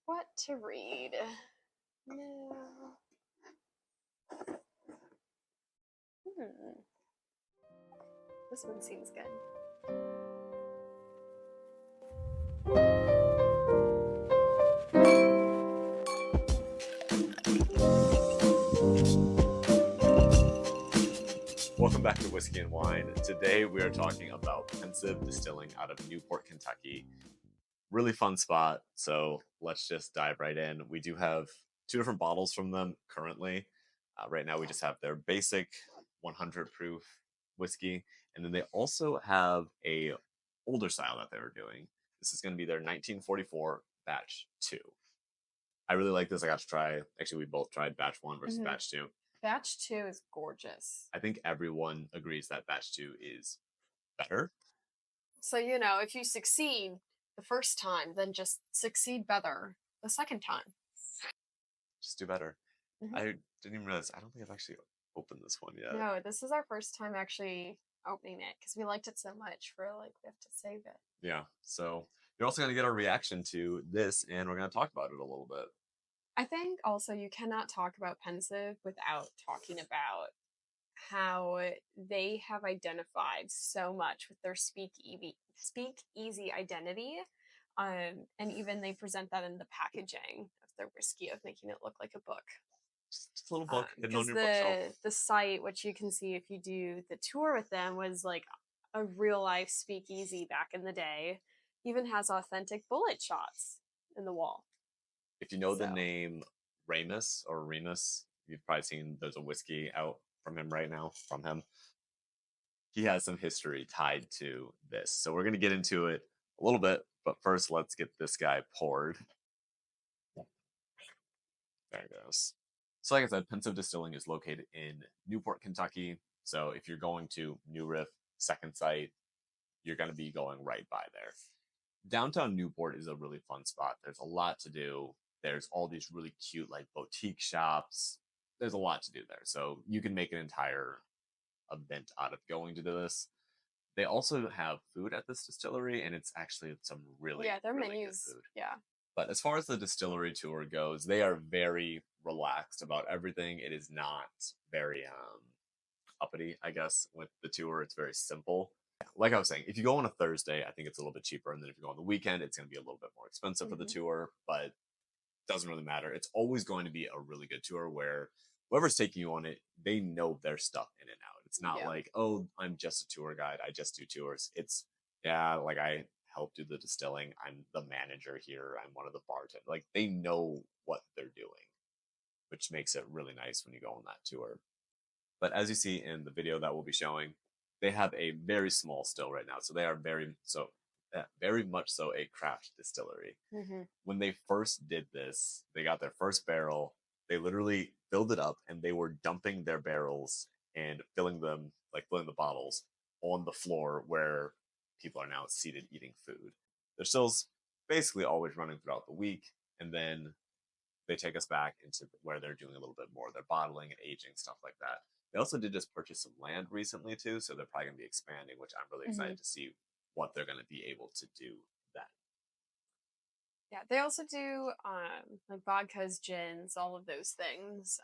What to read? No. This one seems good. Welcome back to Whiskey and Wine. Today we are talking about Pensive Distilling out of Newport, Kentucky. Really fun spot, so let's just dive right in. We do have two different bottles from them currently. Right now we just have their basic 100 proof whiskey, and then they also have a older style that they were doing. This is going to be their 1944 batch 2. I really like this. I got to try, actually we both tried batch 1 versus batch 2. Batch 2 is gorgeous. I think everyone agrees that batch 2 is better. So, you know, if you succeed the first time, then just succeed better the second time. Just do better. I didn't even realize, I don't think I've actually opened this one yet. No, this is our first time actually opening it because we liked it so much we have to save it. Yeah, so you're also going to get our reaction to this, and we're going to talk about it a little bit. I think also you cannot talk about Pensive without talking about how they have identified so much with their speakeasy identity. And even they present that in the packaging of their whiskey, of making it look like a book. Just a little book hidden on your bookshelf. The site, which you can see if you do the tour with them, was like a real life speakeasy back in the day. Even has authentic bullet shots in the wall. If you know the name Remus, you've probably seen there's a whiskey out from him right now, from him. He has some history tied to this. So we're going to get into it a little bit, but first let's get this guy poured. There it goes. So like I said, Pensive Distilling is located in Newport, Kentucky. So if you're going to New Riff, second site, you're going to be going right by there. Downtown Newport is a really fun spot. There's a lot to do. There's all these really cute like boutique shops. There's a lot to do there. So you can make an entire event out of going to this. They also have food at this distillery, and it's actually some really, their really menus, good food. Yeah. But as far as the distillery tour goes, they are very relaxed about everything. It is not very uppity, I guess, with the tour. It's very simple. Like I was saying, if you go on a Thursday, I think it's a little bit cheaper. And then if you go on the weekend, it's going to be a little bit more expensive for the tour, but it doesn't really matter. It's always going to be a really good tour where whoever's taking you on it, they know their stuff in and out. It's not like, oh, I'm just a tour guide. I just do tours. It's, like I help do the distilling. I'm the manager here. I'm one of the bartenders. Like they know what they're doing, which makes it really nice when you go on that tour. But as you see in the video that we'll be showing, they have a very small still right now. So they are very much so a craft distillery. When they first did this, they got their first barrel. They literally filled it up and they were dumping their barrels and filling the bottles on the floor where people are now seated eating food. They're still basically always running throughout the week. And then they take us back into where they're doing a little bit more. They're bottling and aging, stuff like that. They also did just purchase some land recently too, so they're probably going to be expanding, which I'm really excited to see what they're going to be able to do then. Yeah, they also do like vodkas, gins, all of those things.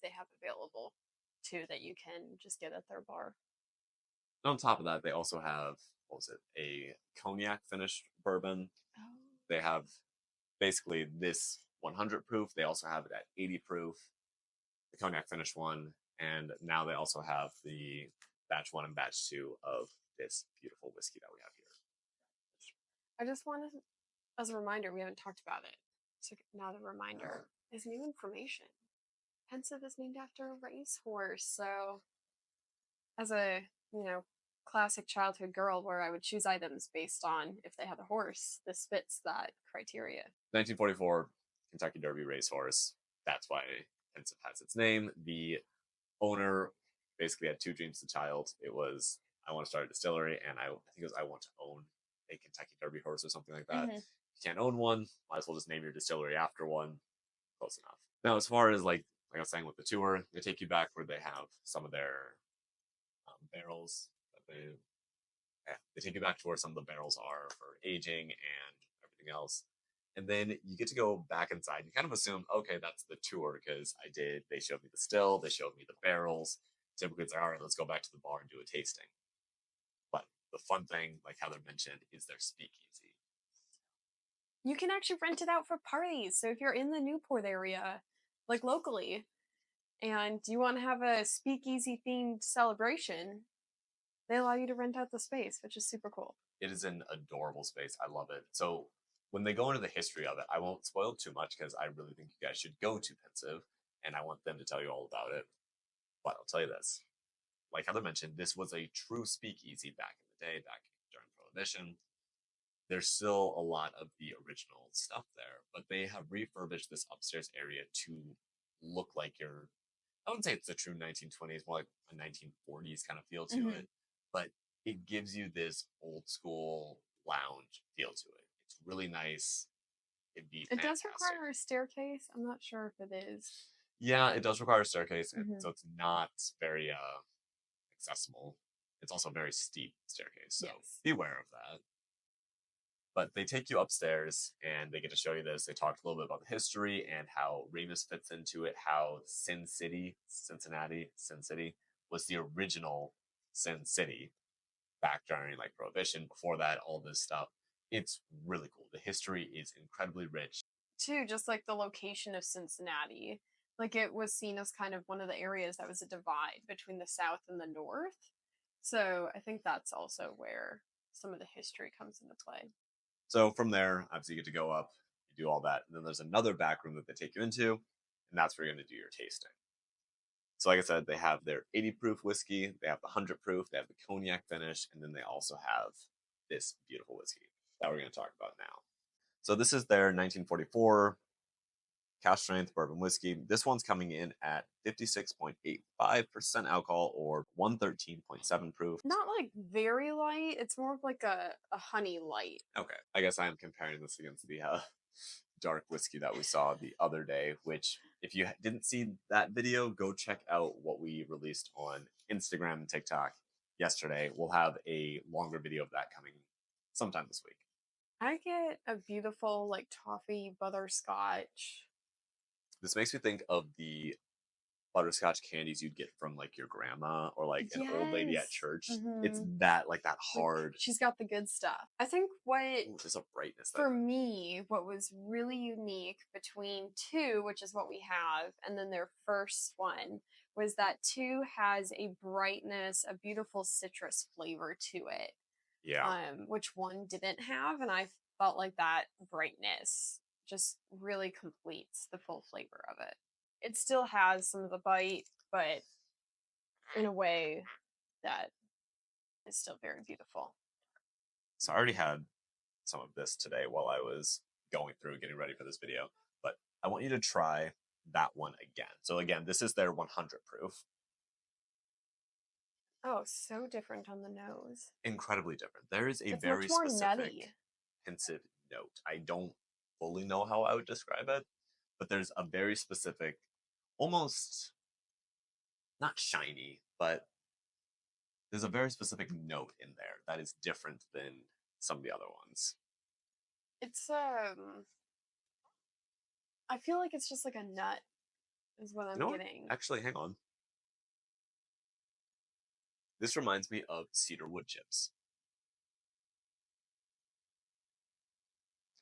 They have available too that you can just get at their bar. And on top of that, they also have a cognac finished bourbon. They have basically this 100 proof. They also have it at 80 proof, the cognac finished one. And now they also have the batch 1 and batch 2 of this beautiful whiskey that we have here. I just wanted, as a reminder, we haven't talked about it. So now the reminder is new information. Pensive is named after a racehorse. So as a, classic childhood girl where I would choose items based on if they had a horse, this fits that criteria. 1944 Kentucky Derby racehorse. That's why Pensive has its name. The owner basically had two dreams as a child. It was, I want to start a distillery, and I think it was, I want to own a Kentucky Derby horse or something like that. If you can't own one, might as well just name your distillery after one. Close enough. Now, as far as like I was saying with the tour, they take you back where they have some of their barrels. They take you back to where some of the barrels are for aging and everything else. And then you get to go back inside. You kind of assume, okay, that's the tour because they showed me the still, they showed me the barrels. Typically, it's like, all right, let's go back to the bar and do a tasting. But the fun thing, like Heather mentioned, is their speakeasy. You can actually rent it out for parties. So if you're in the Newport area, like locally, and you want to have a speakeasy themed celebration, they allow you to rent out the space, which is super cool. It is an adorable space. I love it. So when they go into the history of it, I won't spoil too much because I really think you guys should go to Pensive and I want them to tell you all about it. But I'll tell you this. Like Heather mentioned, this was a true speakeasy back in the day, back during Prohibition. There's still a lot of the original stuff there, but they have refurbished this upstairs area to look like I wouldn't say it's the true 1920s, more like a 1940s kind of feel to it, but it gives you this old school lounge feel to it. It's really nice. It'd be It does fantastic. require a staircase. I'm not sure if it is. Yeah, it does require a staircase, so it's not very accessible. It's also a very steep staircase, so beware of that. But they take you upstairs and they get to show you this. They talked a little bit about the history and how Remus fits into it, how Sin City was the original Sin City back during like Prohibition. Before that, all this stuff. It's really cool. The history is incredibly rich. Too, just like the location of Cincinnati. Like it was seen as kind of one of the areas that was a divide between the South and the North. So I think that's also where some of the history comes into play. So from there, obviously you get to go up, you do all that, and then there's another back room that they take you into, and that's where you're going to do your tasting. So like I said, they have their 80 proof whiskey, they have the 100 proof, they have the cognac finish, and then they also have this beautiful whiskey that we're going to talk about now. So this is their 1944 cask strength bourbon whiskey. This one's coming in at 56.85% alcohol or 113.7 proof. Not like very light. It's more of like a honey light. Okay. I guess I am comparing this against the dark whiskey that we saw the other day, which if you didn't see that video, go check out what we released on Instagram and TikTok yesterday. We'll have a longer video of that coming sometime this week. I get a beautiful like toffee butterscotch. This makes me think of the butterscotch candies you'd get from like your grandma or like an old lady at church. It's that like that hard. Like, she's got the good stuff. I think there's a brightness for me, what was really unique between two, which is what we have, and then their first one was that two has a brightness, a beautiful citrus flavor to it. Yeah. Which one didn't have, and I felt like that brightness just really completes the full flavor of it. It still has some of the bite, but in a way that is still very beautiful. So I already had some of this today while I was going through getting ready for this video, but I want you to try that one again. So again, this is their 100 proof. Oh, so different on the nose. Incredibly different. There is a very specific pensive note. I don't fully know how I would describe it, but there's a very specific, almost not shiny, but there's a very specific note in there that is different than some of the other ones. It's I feel like it's just like a nut is what I'm getting. Actually, hang on. This reminds me of cedar wood chips.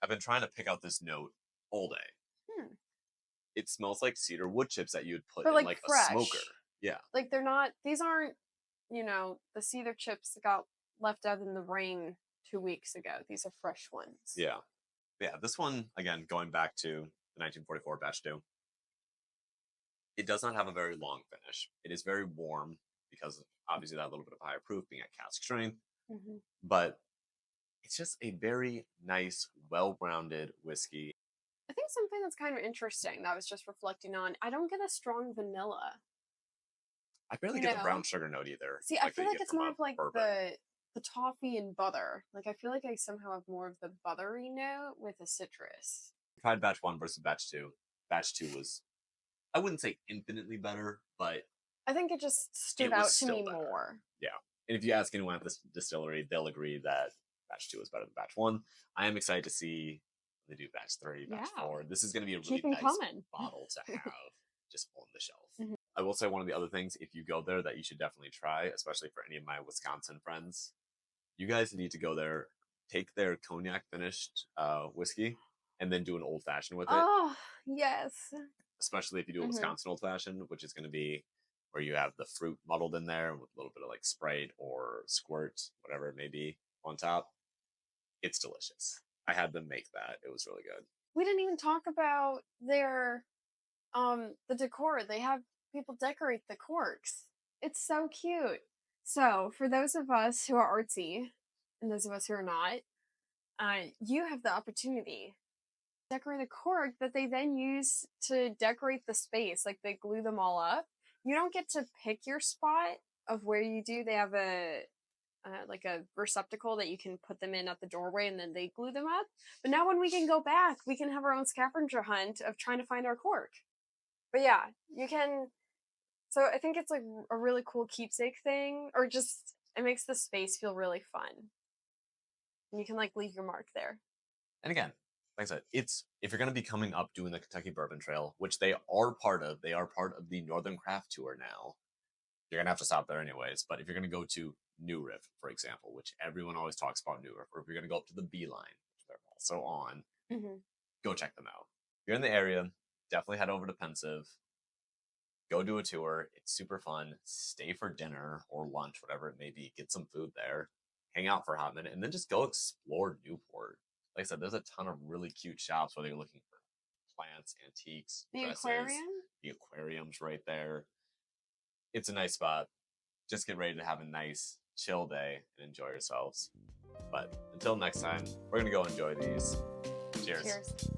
I've been trying to pick out this note all day. It smells like cedar wood chips that you'd put in like fresh. A smoker. Yeah. Like these aren't, the cedar chips that got left out in the rain 2 weeks ago. These are fresh ones. Yeah. Yeah, this one, again, going back to the 1944 batch 2, it does not have a very long finish. It is very warm because obviously that little bit of higher proof being at cask strength. But it's just a very nice, well-rounded whiskey. I think something that's kind of interesting that I was just reflecting on, I don't get a strong vanilla. I barely get the brown sugar note either. See, I feel like it's more of like the toffee and butter. Like I feel like I somehow have more of the buttery note with a citrus. Tried batch 1 versus batch 2. Batch 2 was, I wouldn't say infinitely better, but I think it just stood out to me more. Yeah. And if you ask anyone at this distillery, they'll agree that batch 2 is better than batch 1. I am excited to see They do batch 3, batch Yeah. 4. This is going to be a Keep really 'em nice coming. bottle to have just on the shelf. Mhm. I will say one of the other things, if you go there, that you should definitely try, especially for any of my Wisconsin friends. You guys need to go there, take their cognac finished whiskey, and then do an old fashioned with it. Oh, yes. Especially if you do a Mhm. Wisconsin old fashioned, which is going to be where you have the fruit muddled in there with a little bit of like Sprite or squirt, whatever it may be, on top. It's delicious. I had them make that. It was really good. We didn't even talk about their the decor. They have people decorate the corks. It's so cute. So, for those of us who are artsy and those of us who are not, you have the opportunity to decorate a cork that they then use to decorate the space. Like they glue them all up. You don't get to pick your spot of where you do. They have a like a receptacle that you can put them in at the doorway and then they glue them up. But now when we can go back, we can have our own scavenger hunt of trying to find our cork. But yeah, you can. So I think it's like a really cool keepsake thing, or just it makes the space feel really fun. And you can like leave your mark there. And again, like I said, it's if you're going to be coming up doing the Kentucky Bourbon Trail, which they are part of, they are part of the Northern Craft Tour now. You're going to have to stop there anyways. But if you're going to go to New Riff, for example, which everyone always talks about New Riff, or if you're going to go up to the Beeline, which they're also on, go check them out. If you're in the area, definitely head over to Pensive. Go do a tour. It's super fun. Stay for dinner or lunch, whatever it may be. Get some food there. Hang out for a hot minute, and then just go explore Newport. Like I said, there's a ton of really cute shops, whether you're looking for plants, antiques, The dresses. aquarium? The aquarium's right there. It's a nice spot. Just get ready to have a nice, chill day and enjoy yourselves. But until next time, we're going to go enjoy these. Cheers. Cheers.